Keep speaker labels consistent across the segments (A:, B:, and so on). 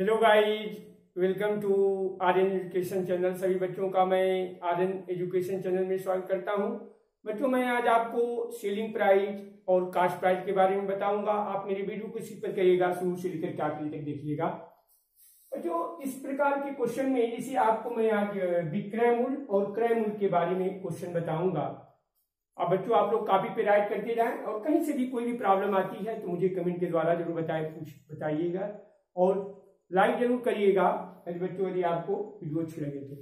A: Hello guys, welcome to Aryan education channel. सभी बच्चों का मैं आर्यन एजुकेशन चैनल में स्वागत करता हूं। बच्चों, मैं आज आपको सेलिंग प्राइस और कास्ट प्राइस के बारे में बताऊंगा। आप मेरे वीडियो को स्किप करिएगा, शुरू से लेकर के आखिर तक देखिएगा। बच्चों, इस प्रकार के क्वेश्चन में जैसे आपको मैं आज विक्रय मूल्य और क्रय मूल्य के बारे में क्वेश्चन बताऊंगा। अब बच्चों, आप लोग कॉपी पे राइट करते जाएं और कहीं से भी कोई भी प्रॉब्लम आती है तो मुझे कमेंट के द्वारा जरूर बताइएगा और लाइक जरूर करिएगा यदि बच्चों यदि आपको वीडियो अच्छी लगे तो।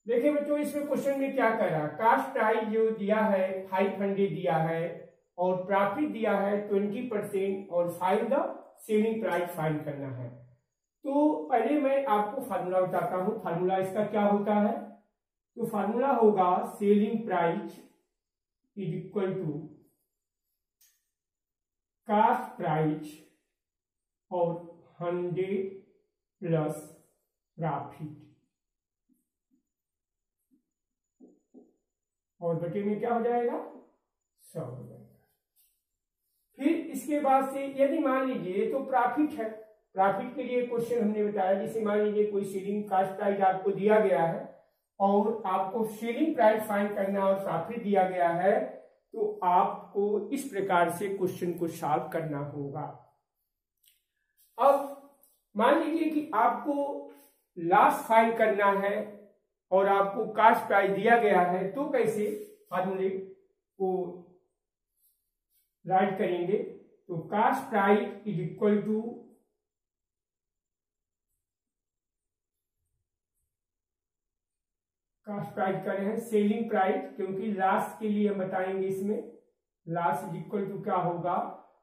A: देखिए बच्चों, इसमें क्वेश्चन में क्या कर रहा है, कास्ट प्राइस जो दिया है 500 दिया है और प्रॉफिट दिया है 20% और find the selling price find करना है। तो पहले मैं आपको फार्मूला बताता हूं। फार्मूला इसका क्या होता है, तो फार्मूला होगा selling price is equal to cost price और 100 प्लस प्रॉफिट और बटे में क्या हो जाएगा 100 हो जाएगा। फिर इसके बाद से यदि मान लीजिए तो प्रॉफिट है, प्रॉफिट के लिए क्वेश्चन हमने बताया, जैसे मान लीजिए कोई सेलिंग कास्ट प्राइस आपको दिया गया है और आपको सेलिंग प्राइस फाइंड करना और प्रॉफिट दिया गया है, तो आपको इस प्रकार से क्वेश्चन को सॉल्व करना होगा। अब मान लीजिए कि आपको लॉस फाइंड करना है और आपको कास्ट प्राइस दिया गया है, तो कैसे फार्मूले को राइट करेंगे, तो cost price is equal to cost price कर रहे हैं सेलिंग प्राइस, क्योंकि लॉस के लिए हम बताएंगे इसमें लॉस इज इक्वल टू क्या होगा।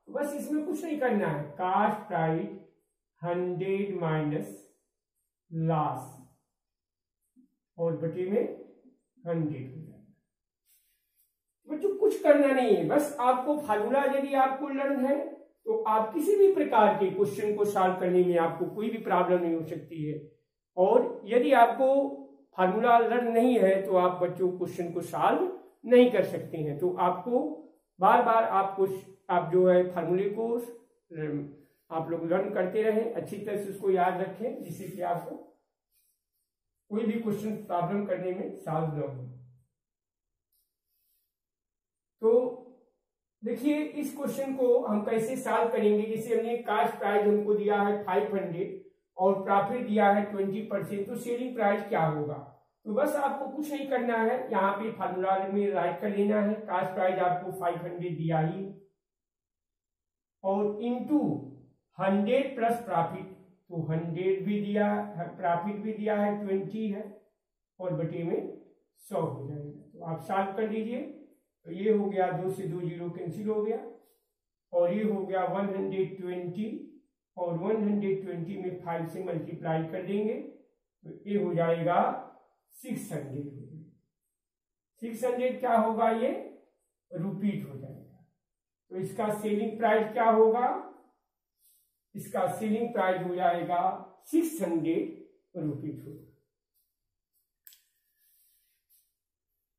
A: तो बस इसमें कुछ नहीं करना है, कास्ट प्राइस 100 माइनस लॉस और बटे में 100 हो जाएगा। बच्चों, कुछ करना नहीं है, बस आपको फार्मूला यदि आपको लर्न है तो आप किसी भी प्रकार के क्वेश्चन को सॉल्व करने में आपको कोई भी प्रॉब्लम नहीं हो सकती है। और यदि आपको फार्मूला लर्न नहीं है तो आप बच्चों क्वेश्चन को सॉल्व नहीं कर सकते हैं। तो आपको बार बार आप जो है फार्मूले को आप लोग लर्न करते रहें, अच्छी तरह से उसको याद रखें, जिससे कि आपको कोई भी क्वेश्चन प्रॉब्लम करने में सॉल्व न हो। तो देखिए, इस क्वेश्चन को हम कैसे सॉल्व करेंगे। जैसे हमने कास्ट प्राइस हमको दिया है 500 और प्रॉफिट दिया है 20%, तो सेलिंग प्राइस क्या होगा। तो बस आपको कुछ नहीं करना है, यहाँ पे फार्मूला में राइट कर लेना है। कास्ट प्राइस आपको 500 दिया ही और इनटू 100 प्लस प्रॉफिट, तो 100 भी दिया है, प्रॉफिट भी दिया है 20 है और बटे में 100 हो जाएगा। तो आप सॉल्व कर लीजिए। तो ये हो गया 2 से 2 0 कैंसिल हो गया और ये हो गया 120 और 120 में 5 से मल्टीप्लाई कर देंगे तो ये हो जाएगा 600। 600 क्या होगा, ये रिपीट हो जाएगा। तो इसका सेलिंग प्राइस क्या होगा, इसका सेलिंग प्राइस हो जाएगा 600 रुपीज होगा।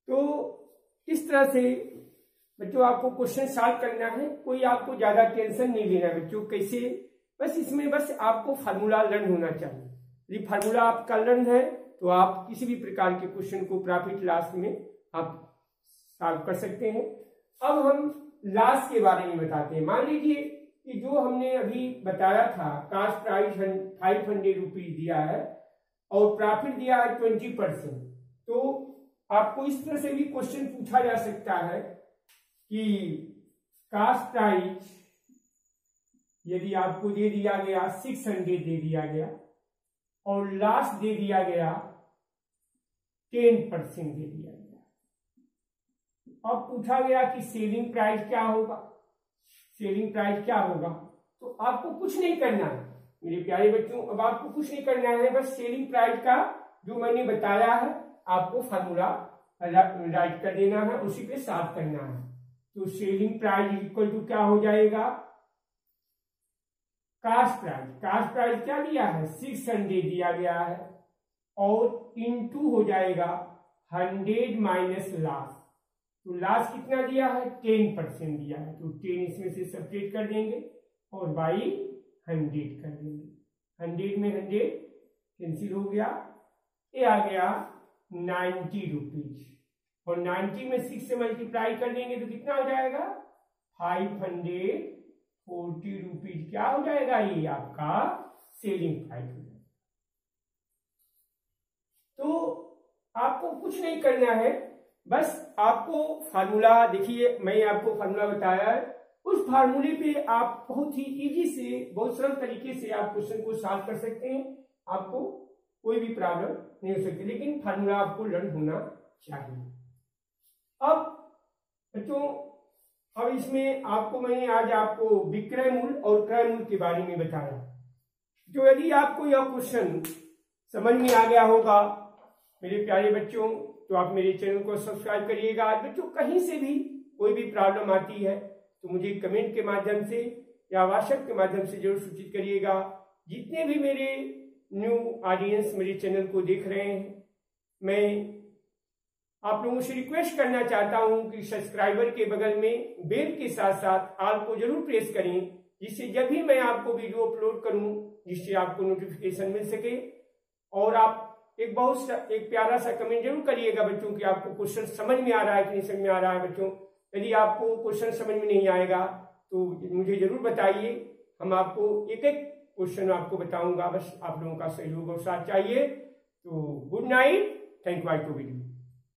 A: तो इस तरह से बच्चों आपको क्वेश्चन सॉल्व करना है, कोई आपको ज्यादा टेंशन नहीं लेना है बच्चों। कैसे, बस इसमें बस आपको फार्मूला लर्न होना चाहिए। यदि फार्मूला आपका लर्न है तो आप किसी भी प्रकार के क्वेश्चन को प्रॉफिट लॉस में आप सॉल्व कर सकते हैं। अब हम लॉस के बारे में बताते हैं। मान लीजिए कि जो हमने अभी बताया था, कास्ट प्राइस 500 रुपीज दिया है और प्रॉफिट दिया है 20%। तो आपको इस तरह से भी क्वेश्चन पूछा जा सकता है कि कास्ट प्राइस यदि आपको दे दिया गया 600 दे दिया गया और लॉस दे दिया गया 10% दे दिया गया। अब पूछा गया कि सेलिंग प्राइस क्या होगा, सेलिंग प्राइस क्या होगा। तो आपको कुछ नहीं करना है मेरे प्यारे बच्चों, अब आपको कुछ नहीं करना है, बस सेलिंग प्राइस का जो मैंने बताया है आपको फार्मूला राइट कर देना है, उसी पे सॉल्व करना है। तो सेलिंग प्राइस इक्वल टू क्या हो जाएगा, कास्ट प्राइस। कास्ट प्राइस क्या दिया है 600 दिया गया है और इनटू हो जाएगा 100 माइनस लॉस। तो लॉस कितना दिया है 10% दिया है, तो 10 इसमें से सब्ट्रैक्ट कर देंगे और बाई 100 कर देंगे। 100 में 100 कैंसिल हो गया, ये आ गया 90 रुपीज, और 90 में 6 से मल्टीप्लाई कर देंगे तो कितना हो जाएगा 540 रुपीज। क्या हो जाएगा, ये आपका सेलिंग प्राइस हो जाएगा। तो आपको कुछ नहीं करना है, बस आपको फार्मूला, देखिए मैं आपको फार्मूला बताया है, उस फार्मूले पे आप बहुत ही इजी से, बहुत सरल तरीके से आप क्वेश्चन को सॉल्व कर सकते हैं। आपको कोई भी प्रॉब्लम नहीं हो सकती, लेकिन फार्मूला आपको लर्न होना चाहिए। अब बच्चों, अब इसमें आपको मैंने आज आपको विक्रय मूल्य और क्रय मूल्य के बारे में बताया। जो यदि आपको यह क्वेश्चन समझ में आ गया होगा मेरे प्यारे बच्चों, तो आप मेरे चैनल को सब्सक्राइब करिएगा। बच्चों, कहीं से भी कोई भी प्रॉब्लम आती है तो मुझे कमेंट के माध्यम से या व्हाट्सएप के माध्यम से जरूर सूचित करिएगा। जितने भी मेरे न्यू ऑडियंस मेरे चैनल को देख रहे हैं, मैं आप लोगों से रिक्वेस्ट करना चाहता हूं कि सब्सक्राइबर के बगल में बेल के साथ साथ ऑल को जरूर प्रेस करें, जिससे जब भी मैं आपको वीडियो अपलोड करूं, जिससे आपको नोटिफिकेशन मिल सके। और आप एक प्यारा सा कमेंट जरूर करिएगा बच्चों कि आपको क्वेश्चन समझ में आ रहा है कि नहीं समझ में आ रहा है। बच्चों, यदि आपको क्वेश्चन समझ में नहीं आएगा तो मुझे जरूर बताइए, हम आपको एक एक क्वेश्चन आपको बताऊंगा। बस आप लोगों का सहयोग और साथ चाहिए। तो गुड नाइट, थैंक यू।